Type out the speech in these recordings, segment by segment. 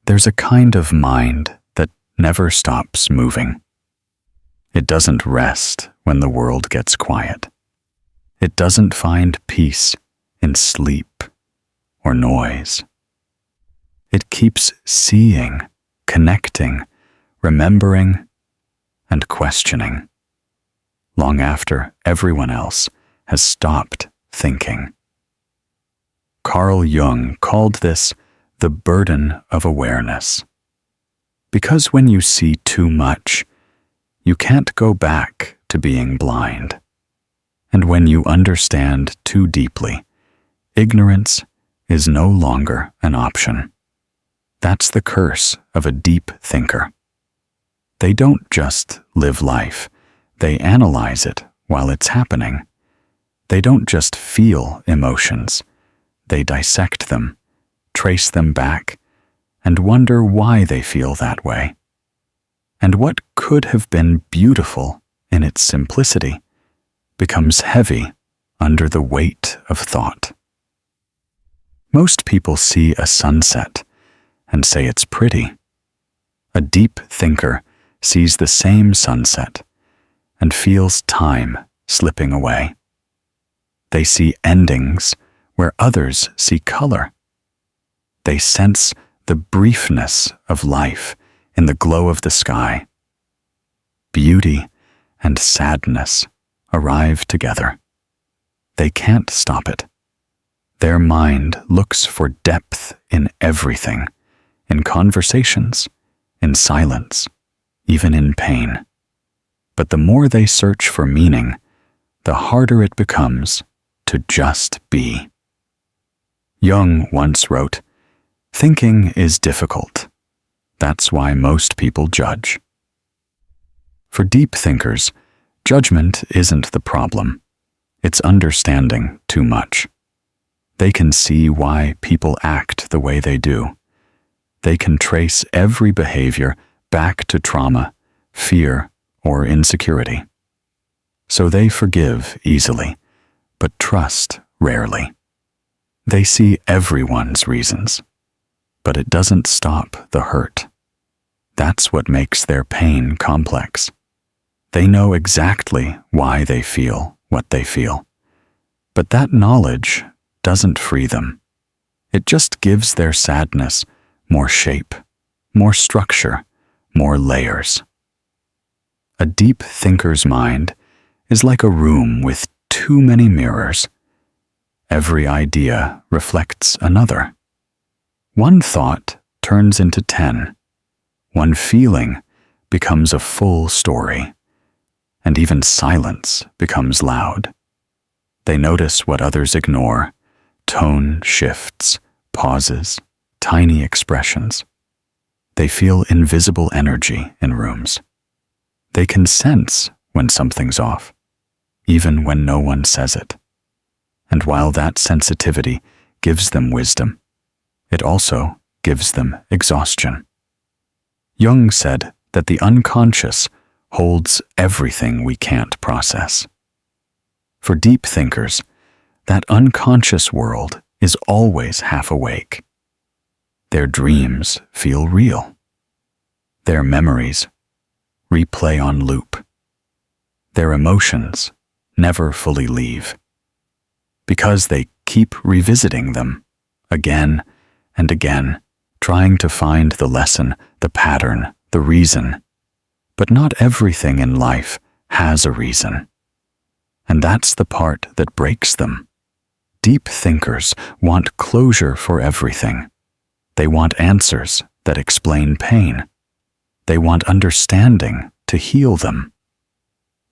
There's a kind of mind that never stops moving. It doesn't rest when the world gets quiet. It doesn't find peace in sleep or noise. It keeps seeing, connecting, remembering, and questioning, long after everyone else has stopped thinking. Carl Jung called this the burden of awareness. Because when you see too much, you can't go back to being blind. And when you understand too deeply, ignorance is no longer an option. That's the curse of a deep thinker. They don't just live life, they analyze it while it's happening. They don't just feel emotions, they dissect them, trace them back, and wonder why they feel that way. And what could have been beautiful in its simplicity becomes heavy under the weight of thought. Most people see a sunset and say it's pretty. A deep thinker sees the same sunset and feels time slipping away. They see endings where others see color. They sense the briefness of life in the glow of the sky. Beauty and sadness arrive together. They can't stop it. Their mind looks for depth in everything, in conversations, in silence, even in pain. But the more they search for meaning, the harder it becomes to just be. Jung once wrote, "Thinking is difficult. That's why most people judge." For deep thinkers, judgment isn't the problem. It's understanding too much. They can see why people act the way they do. They can trace every behavior back to trauma, fear, or insecurity. So they forgive easily, but trust rarely. They see everyone's reasons, but it doesn't stop the hurt. That's what makes their pain complex. They know exactly why they feel what they feel, but that knowledge doesn't free them. It just gives their sadness more shape, more structure, more layers. A deep thinker's mind is like a room with too many mirrors. Every idea reflects another. One thought turns into 10. One feeling becomes a full story. And even silence becomes loud. They notice what others ignore, tone shifts, pauses, tiny expressions. They feel invisible energy in rooms. They can sense when something's off, even when no one says it. And while that sensitivity gives them wisdom, it also gives them exhaustion. Jung said that the unconscious holds everything we can't process. For deep thinkers, that unconscious world is always half awake. Their dreams feel real. Their memories replay on loop. Their emotions never fully leave. Because they keep revisiting them again and again, trying to find the lesson, the pattern, the reason. But not everything in life has a reason. And that's the part that breaks them. Deep thinkers want closure for everything. They want answers that explain pain. They want understanding to heal them.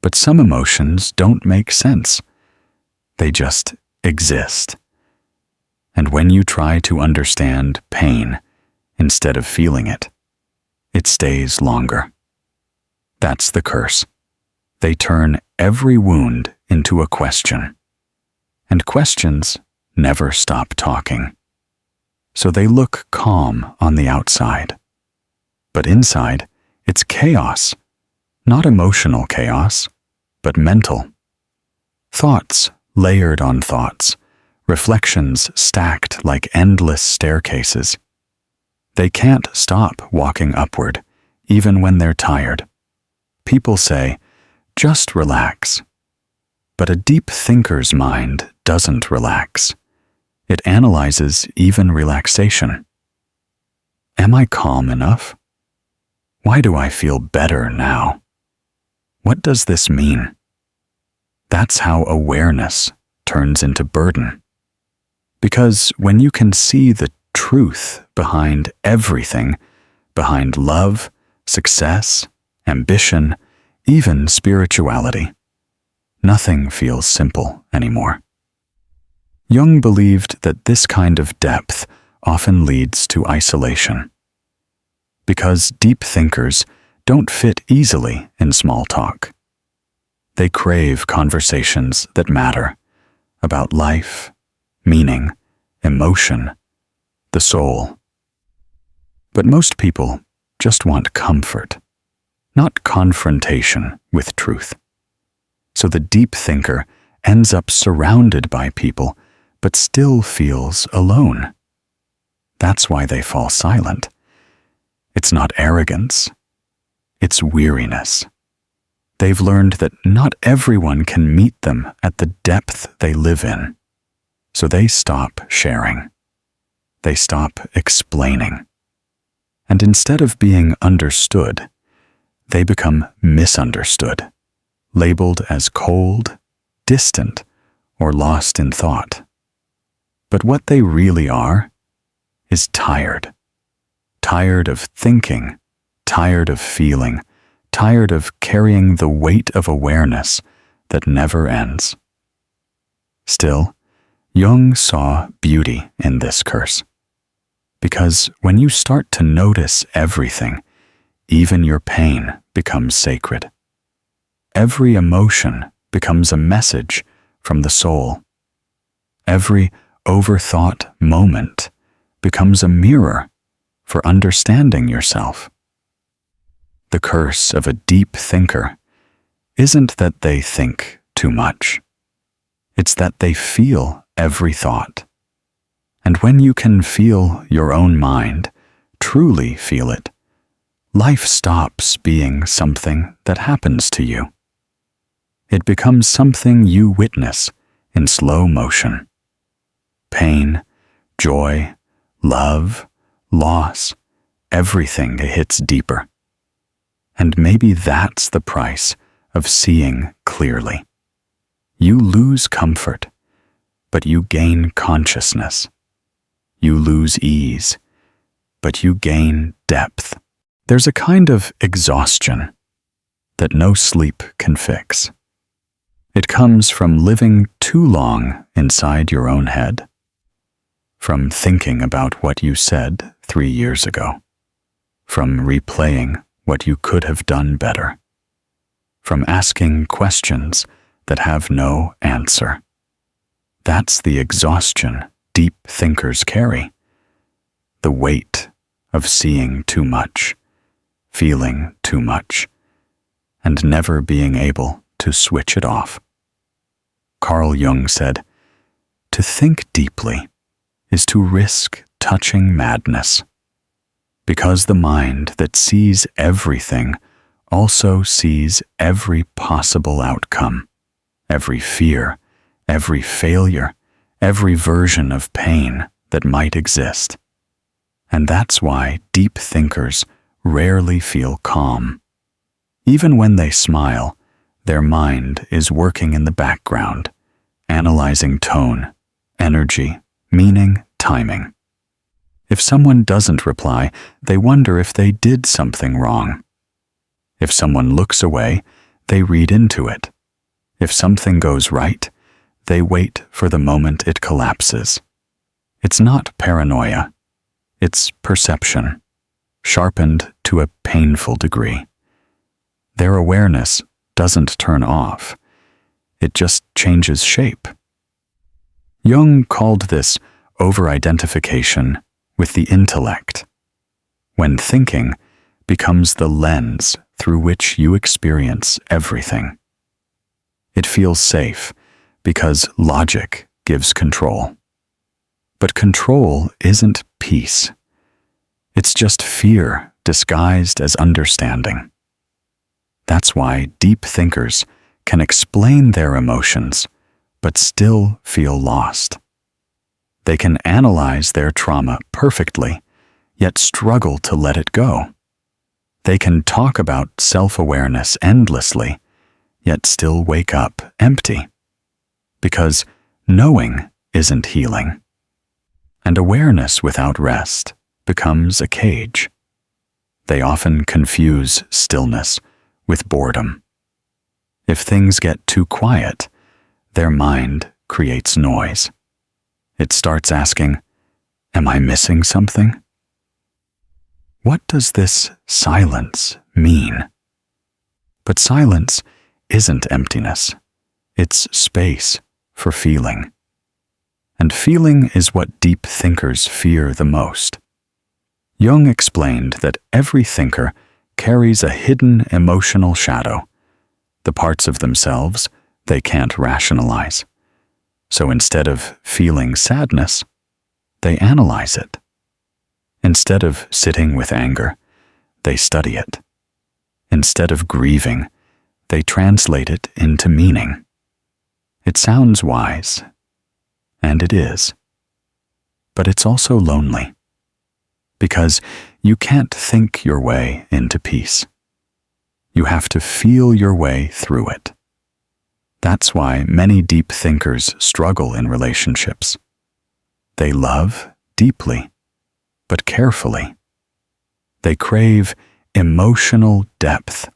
But some emotions don't make sense. They just exist. And when you try to understand pain instead of feeling it, it stays longer. That's the curse. They turn every wound into a question. And questions never stop talking. So they look calm on the outside. But inside, it's chaos. Not emotional chaos, but mental. Thoughts layered on thoughts, reflections stacked like endless staircases. They can't stop walking upward, even when they're tired. People say, just relax. But a deep thinker's mind doesn't relax. It analyzes even relaxation. Am I calm enough? Why do I feel better now? What does this mean? That's how awareness turns into burden. Because when you can see the truth behind everything, behind love, success, ambition, even spirituality, nothing feels simple anymore. Jung believed that this kind of depth often leads to isolation. Because deep thinkers don't fit easily in small talk. They crave conversations that matter, about life, meaning, emotion, the soul. But most people just want comfort, not confrontation with truth. So the deep thinker ends up surrounded by people, but still feels alone. That's why they fall silent. It's not arrogance. It's weariness. They've learned that not everyone can meet them at the depth they live in. So they stop sharing. They stop explaining. And instead of being understood, they become misunderstood, labeled as cold, distant, or lost in thought. But what they really are is tired. Tired of thinking, tired of feeling, tired of carrying the weight of awareness that never ends. Still, Jung saw beauty in this curse. Because when you start to notice everything, even your pain becomes sacred. Every emotion becomes a message from the soul. Every overthought moment becomes a mirror for understanding yourself. The curse of a deep thinker isn't that they think too much. It's that they feel every thought. And when you can feel your own mind, truly feel it, life stops being something that happens to you. It becomes something you witness in slow motion. Pain, joy, love, loss, everything hits deeper. And maybe that's the price of seeing clearly. You lose comfort, but you gain consciousness. You lose ease, but you gain depth. There's a kind of exhaustion that no sleep can fix. It comes from living too long inside your own head, from thinking about what you said 3 years ago, from replaying what you could have done better, from asking questions that have no answer. That's the exhaustion deep thinkers carry, the weight of seeing too much, feeling too much, and never being able to switch it off. Carl Jung said, "To think deeply is to risk touching madness, because the mind that sees everything also sees every possible outcome, every fear, every failure, every version of pain that might exist. And that's why deep thinkers rarely feel calm. Even when they smile, their mind is working in the background, analyzing tone, energy, meaning, timing. If someone doesn't reply, they wonder if they did something wrong. If someone looks away, they read into it. If something goes right, they wait for the moment it collapses. It's not paranoia. It's perception, sharpened to a painful degree. Their awareness doesn't turn off. It just changes shape. Jung called this over-identification with the intellect, when thinking becomes the lens through which you experience everything. It feels safe because logic gives control. But control isn't peace. It's just fear disguised as understanding. That's why deep thinkers can explain their emotions, but still feel lost. They can analyze their trauma perfectly, yet struggle to let it go. They can talk about self-awareness endlessly, yet still wake up empty. Because knowing isn't healing. And awareness without rest becomes a cage. They often confuse stillness with boredom. If things get too quiet, their mind creates noise. It starts asking, "Am I missing something? What does this silence mean?" But silence isn't emptiness. It's space for feeling. And feeling is what deep thinkers fear the most. Jung explained that every thinker carries a hidden emotional shadow, the parts of themselves they can't rationalize. So instead of feeling sadness, they analyze it. Instead of sitting with anger, they study it. Instead of grieving, they translate it into meaning. It sounds wise, and it is. But it's also lonely, because you can't think your way into peace. You have to feel your way through it. That's why many deep thinkers struggle in relationships. They love deeply, but carefully. They crave emotional depth,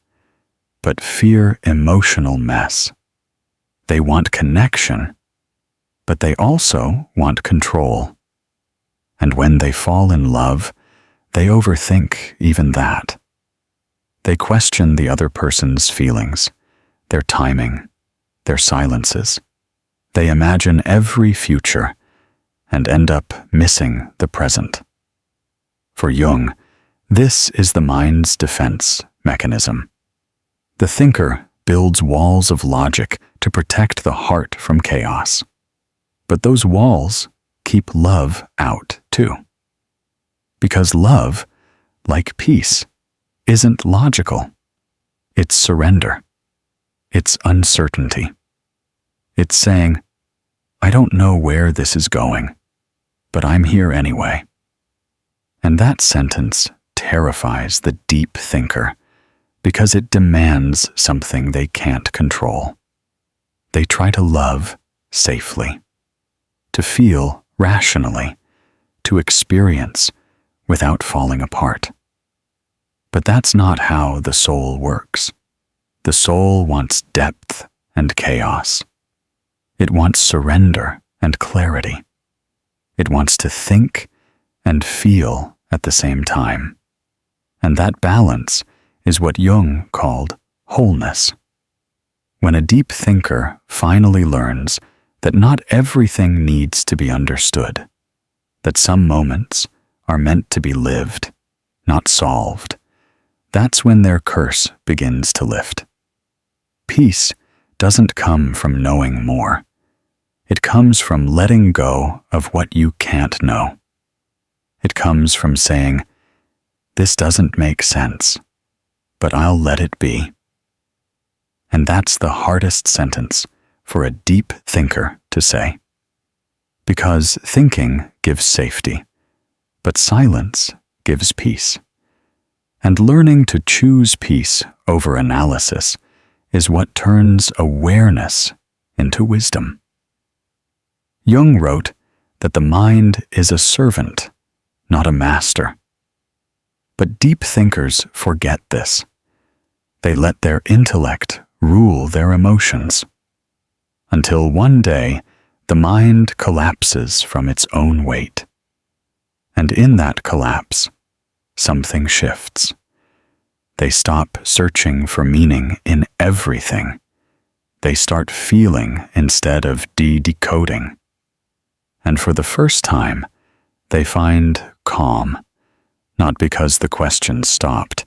but fear emotional mess. They want connection, but they also want control. And when they fall in love, they overthink even that. They question the other person's feelings, their timing, their silences. They imagine every future and end up missing the present. For Jung, this is the mind's defense mechanism. The thinker builds walls of logic to protect the heart from chaos. But those walls keep love out too. Because love, like peace, isn't logical. It's surrender. It's uncertainty. It's saying, "I don't know where this is going, but I'm here anyway." And that sentence terrifies the deep thinker because it demands something they can't control. They try to love safely, to feel rationally, to experience without falling apart. But that's not how the soul works. The soul wants depth and chaos. It wants surrender and clarity. It wants to think and feel at the same time. And that balance is what Jung called wholeness. When a deep thinker finally learns that not everything needs to be understood, that some moments are meant to be lived, not solved, that's when their curse begins to lift. Peace doesn't come from knowing more. It comes from letting go of what you can't know. It comes from saying, "This doesn't make sense, but I'll let it be." And that's the hardest sentence for a deep thinker to say. Because thinking gives safety, but silence gives peace. And learning to choose peace over analysis is what turns awareness into wisdom. Jung wrote that the mind is a servant, not a master. But deep thinkers forget this. They let their intellect rule their emotions. Until one day, the mind collapses from its own weight. And in that collapse, something shifts. They stop searching for meaning in everything. They start feeling instead of decoding. And for the first time, they find calm, not because the questions stopped,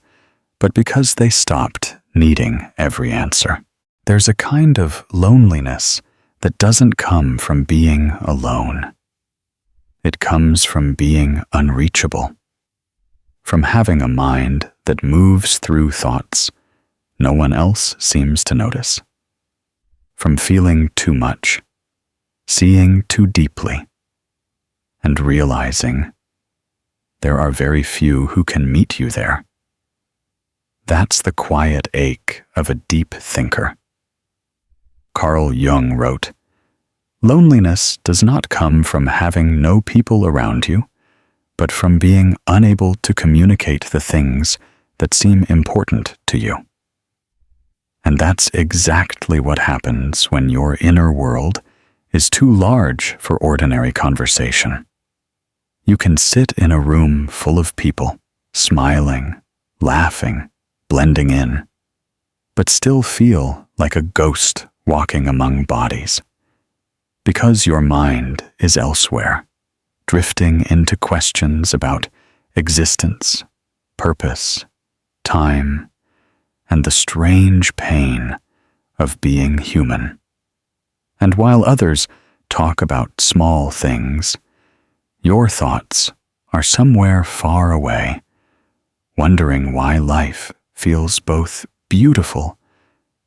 but because they stopped needing every answer. There's a kind of loneliness that doesn't come from being alone. It comes from being unreachable. from having a mind that moves through thoughts no one else seems to notice, from feeling too much, seeing too deeply, and realizing there are very few who can meet you there. That's the quiet ache of a deep thinker. Carl Jung wrote, "Loneliness does not come from having no people around you, but from being unable to communicate the things that seem important to you." And that's exactly what happens when your inner world is too large for ordinary conversation. You can sit in a room full of people, smiling, laughing, blending in, but still feel like a ghost walking among bodies, because your mind is elsewhere, drifting into questions about existence, purpose, time, and the strange pain of being human. And while others talk about small things, your thoughts are somewhere far away, wondering why life feels both beautiful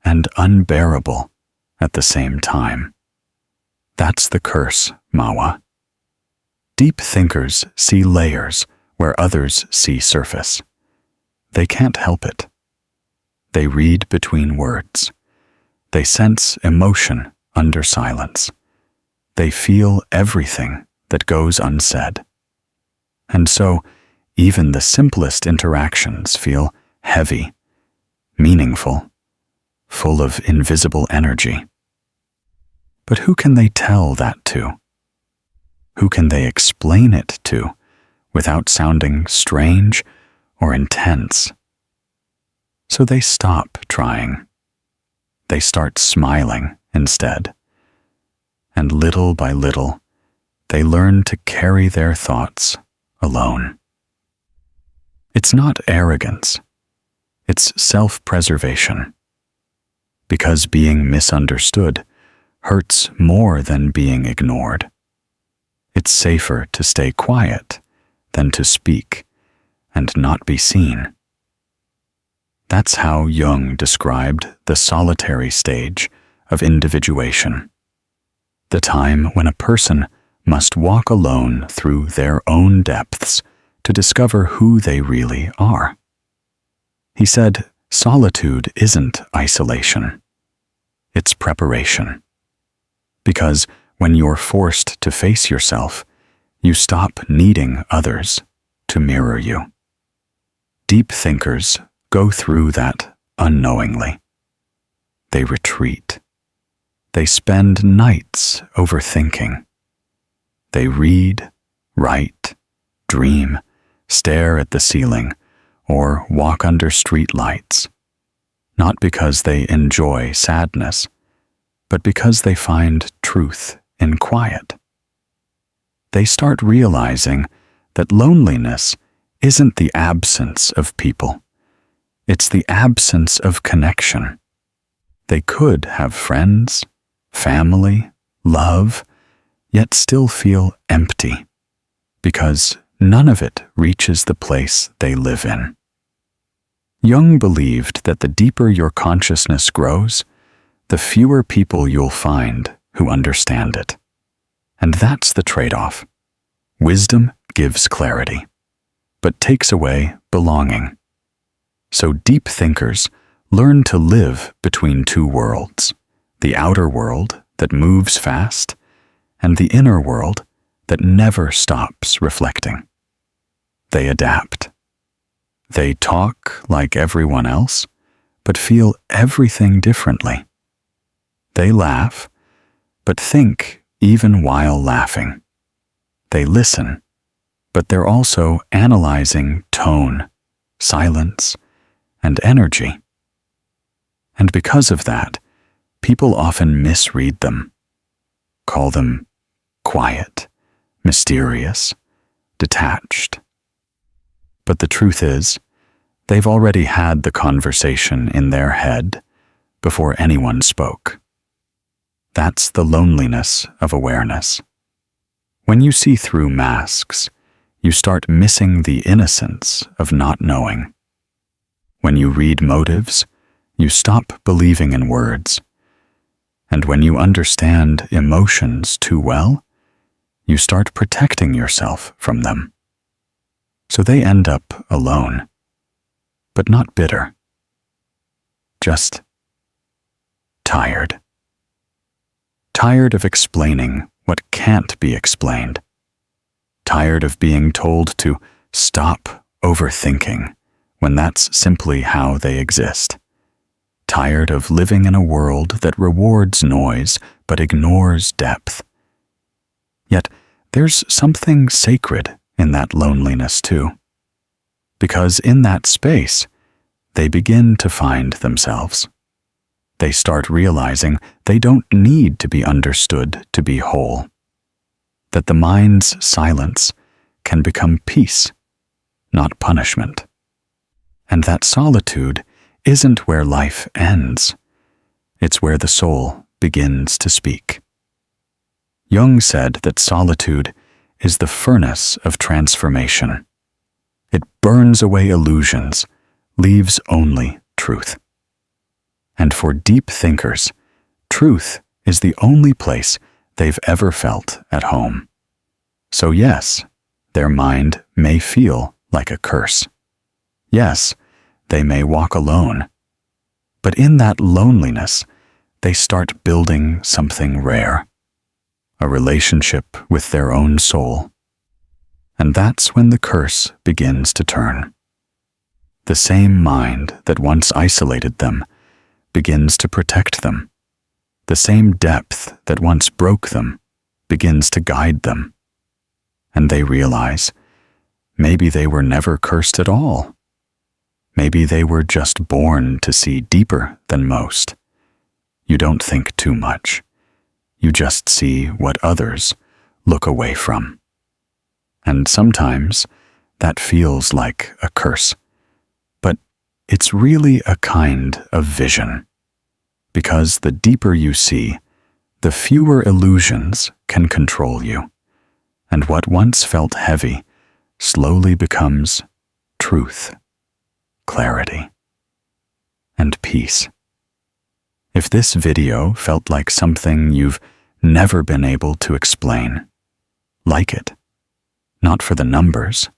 and unbearable at the same time. That's the curse, Mawa. Deep thinkers see layers where others see surface. They can't help it. They read between words. They sense emotion under silence. They feel everything that goes unsaid. And so, even the simplest interactions feel heavy, meaningful, full of invisible energy. But who can they tell that to? Who can they explain it to without sounding strange or intense? So they stop trying. They start smiling instead. And little by little, they learn to carry their thoughts alone. It's not arrogance. It's self-preservation. Because being misunderstood hurts more than being ignored. It's safer to stay quiet than to speak and not be seen. That's how Jung described the solitary stage of individuation, the time when a person must walk alone through their own depths to discover who they really are. He said, solitude isn't isolation. It's preparation. Because when you're forced to face yourself, you stop needing others to mirror you. Deep thinkers go through that unknowingly. They retreat. They spend nights overthinking. They read, write, dream, stare at the ceiling, or walk under street lights, not because they enjoy sadness, but because they find truth in quiet. They start realizing that loneliness isn't the absence of people. It's the absence of connection. They could have friends, family, love, yet still feel empty, because none of it reaches the place they live in. Jung believed that the deeper your consciousness grows, the fewer people you'll find who understand it. And that's the trade-off. Wisdom gives clarity, but takes away belonging. So deep thinkers learn to live between two worlds, the outer world that moves fast and the inner world that never stops reflecting. They adapt. They talk like everyone else, but feel everything differently. They laugh, but think even while laughing. They listen, but they're also analyzing tone, silence, and energy. And because of that, people often misread them, call them quiet, mysterious, detached. But the truth is, they've already had the conversation in their head before anyone spoke. That's the loneliness of awareness. When you see through masks, you start missing the innocence of not knowing. When you read motives, you stop believing in words. And when you understand emotions too well, you start protecting yourself from them. So they end up alone, but not bitter, just tired. Tired of explaining what can't be explained. Tired of being told to stop overthinking when that's simply how they exist. Tired of living in a world that rewards noise but ignores depth. Yet there's something sacred in that loneliness too. Because in that space, they begin to find themselves. They start realizing they don't need to be understood to be whole. That the mind's silence can become peace, not punishment. And that solitude isn't where life ends. It's where the soul begins to speak. Jung said that solitude is the furnace of transformation. It burns away illusions, leaves only truth. And for deep thinkers, truth is the only place they've ever felt at home. So yes, their mind may feel like a curse. Yes, they may walk alone. But in that loneliness, they start building something rare. A relationship with their own soul. And that's when the curse begins to turn. The same mind that once isolated them begins to protect them. The same depth that once broke them begins to guide them. And they realize maybe they were never cursed at all. Maybe they were just born to see deeper than most. You don't think too much. You just see what others look away from. And sometimes that feels like a curse. But it's really a kind of vision. Because the deeper you see, the fewer illusions can control you. And what once felt heavy slowly becomes truth, clarity, and peace. If this video felt like something you've never been able to explain, like it. Not for the numbers,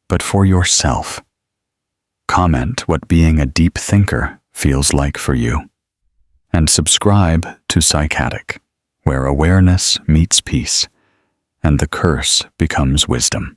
but for yourself. Comment what being a deep thinker feels like for you. And subscribe to Psychatic, where awareness meets peace, and the curse becomes wisdom.